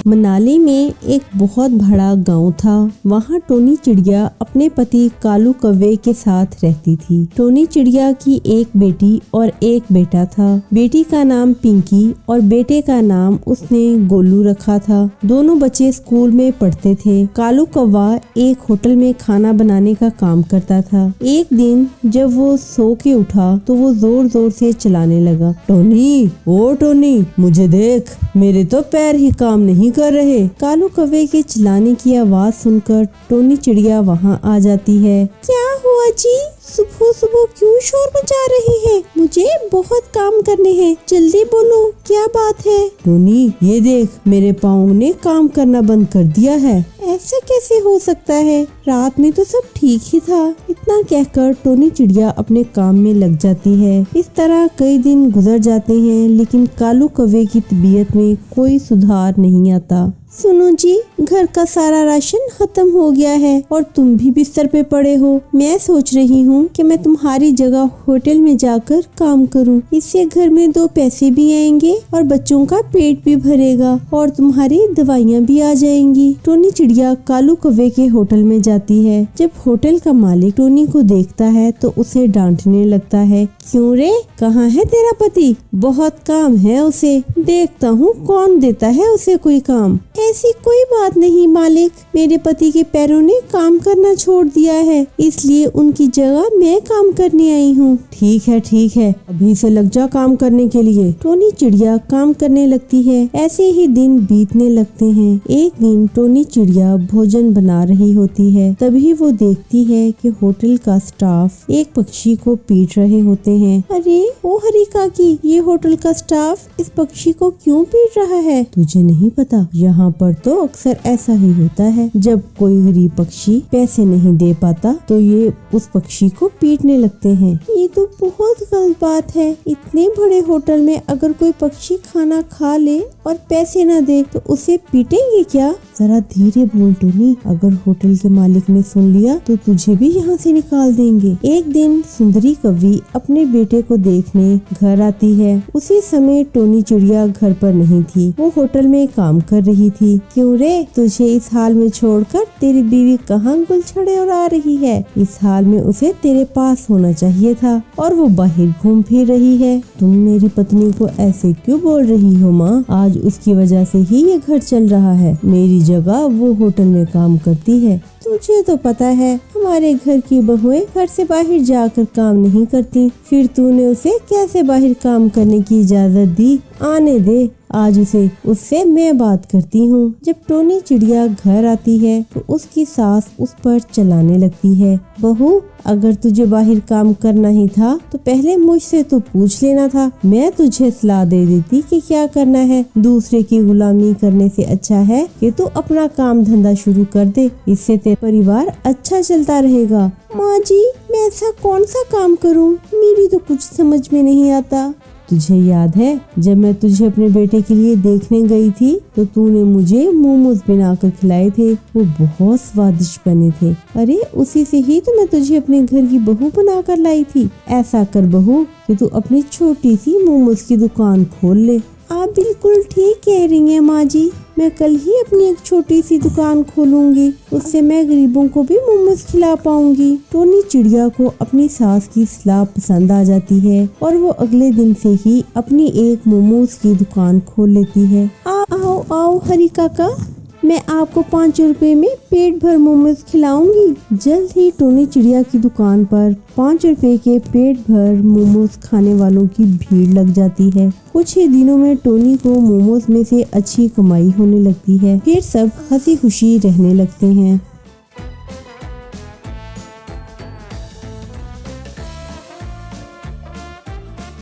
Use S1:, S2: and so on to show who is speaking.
S1: मनाली में एक बहुत बड़ा गांव था। वहाँ टोनी चिड़िया अपने पति कालू कौवे के साथ रहती थी। टोनी चिड़िया की एक बेटी और एक बेटा था। बेटी का नाम पिंकी और बेटे का नाम उसने गोलू रखा था। दोनों बच्चे स्कूल में पढ़ते थे। कालू कौवा एक होटल में खाना बनाने का काम करता था। एक दिन जब वो सो के उठा तो वो जोर जोर से चिल्लाने लगा, टोनी, ओ टोनी, मुझे देख, मेरे तो पैर ही काम नहीं कर रहे। कालू कौवे के चिल्लाने की आवाज सुनकर टोनी चिड़िया वहाँ आ जाती है। क्या हुआ जी? सुबह सुबह क्यों शोर मचा रही है? मुझे बहुत काम करने हैं, जल्दी बोलो, क्या बात है? टोनी, ये देख, मेरे पाँव ने काम करना बंद कर दिया है। ऐसा कैसे हो सकता है? रात में तो सब ठीक ही था। इतना कहकर टोनी चिड़िया अपने काम में लग जाती है। इस तरह कई दिन गुजर जाते हैं, लेकिन कालू कौवे की तबीयत में कोई सुधार नहीं आता। सुनो जी, घर का सारा राशन खत्म हो गया है और तुम भी बिस्तर पे पड़े हो। मैं सोच रही हूँ कि मैं तुम्हारी जगह होटल में जाकर काम करूँ। इससे घर में 2 पैसे भी आएंगे और बच्चों का पेट भी भरेगा और तुम्हारी दवाइयाँ भी आ जाएंगी। टोनी चिड़िया कालू कौवे के होटल में जाती है। जब होटल का मालिक टोनी को देखता है तो उसे डांटने लगता है। क्यों रे, कहाँ है तेरा पति? बहुत काम है उसे, देखता हूँ कौन देता है उसे कोई काम। ऐसी कोई बात नहीं मालिक, मेरे पति के पैरों ने काम करना छोड़ दिया है, इसलिए उनकी जगह मैं काम करने आई हूँ। ठीक है, अभी से लग जा काम करने के लिए। टोनी चिड़िया काम करने लगती है। ऐसे ही दिन बीतने लगते हैं। एक दिन टोनी चिड़िया भोजन बना रही होती है। तभी वो देखती है कि होटल का स्टाफ एक पक्षी को पीट रहे होते हैं। अरे ओ हरी काकी, ये होटल का स्टाफ इस पक्षी को क्यों पीट रहा है? तुझे नहीं पता? यहाँ पर तो अक्सर ऐसा ही होता है। जब कोई गरीब पक्षी पैसे नहीं दे पाता तो ये उस पक्षी को पीटने लगते हैं। ये तो बहुत गलत बात है। इतने बड़े होटल में अगर कोई पक्षी खाना खा ले और पैसे न दे तो उसे पीटेंगे क्या? जरा धीरे बोल टोनी, अगर होटल के मालिक ने सुन लिया तो तुझे भी यहाँ से निकाल देंगे। एक दिन सुंदरी कौवी अपने बेटे को देखने घर आती है। उसी समय टोनी चिड़िया घर पर नहीं थी, वो होटल में काम कर रही थी। क्यों रे, तुझे इस हाल में छोड़कर तेरी बीवी कहाँ गुलछड़े उड़ा रही है? इस हाल में उसे तेरे पास होना चाहिए था और वो बाहर घूम फिर रही है। तुम मेरी पत्नी को ऐसे क्यों बोल रही हो माँ? आज उसकी वजह से ही ये घर चल रहा है। मेरी जगह वो होटल में काम करती है। तुझे तो पता है हमारे घर की बहुएं घर से बाहर जाकर काम नहीं करती, फिर तूने उसे कैसे बाहर काम करने की इजाजत दी? आने दे, आज उससे मैं बात करती हूँ। जब टोनी चिड़िया घर आती है तो उसकी सास उस पर चिल्लाने लगती है। बहू, अगर तुझे बाहर काम करना ही था तो पहले मुझसे तो पूछ लेना था, मैं तुझे सलाह दे देती कि क्या करना है। दूसरे की गुलामी करने से अच्छा है कि तू अपना काम धंधा शुरू कर दे, इससे तेरा परिवार अच्छा चलता रहेगा। माँ जी, मैं ऐसा कौन सा काम करूँ? मेरी तो कुछ समझ में नहीं आता। तुझे याद है जब मैं तुझे अपने बेटे के लिए देखने गई थी तो तूने मुझे मोमोज बनाकर खिलाए थे, वो बहुत स्वादिष्ट बने थे। अरे उसी से ही तो मैं तुझे अपने घर की बहू बनाकर लाई थी। ऐसा कर बहू कि तू अपनी छोटी सी मोमोज की दुकान खोल ले। आप बिल्कुल ठीक कह रही हैं माँ जी, मैं कल ही अपनी एक छोटी सी दुकान खोलूंगी, उससे मैं गरीबों को भी मोमोज खिला पाऊंगी। टोनी चिड़िया को अपनी सास की सलाह पसंद आ जाती है और वो अगले दिन से ही अपनी एक मोमोज की दुकान खोल लेती है। आओ हरी काका, मैं आपको 5 रुपए में पेट भर मोमोज खिलाऊंगी। जल्द ही टोनी चिड़िया की दुकान पर 5 रुपए के पेट भर मोमोज खाने वालों की भीड़ लग जाती है। कुछ ही दिनों में टोनी को मोमोज में से अच्छी कमाई होने लगती है। फिर सब हंसी खुशी रहने लगते हैं।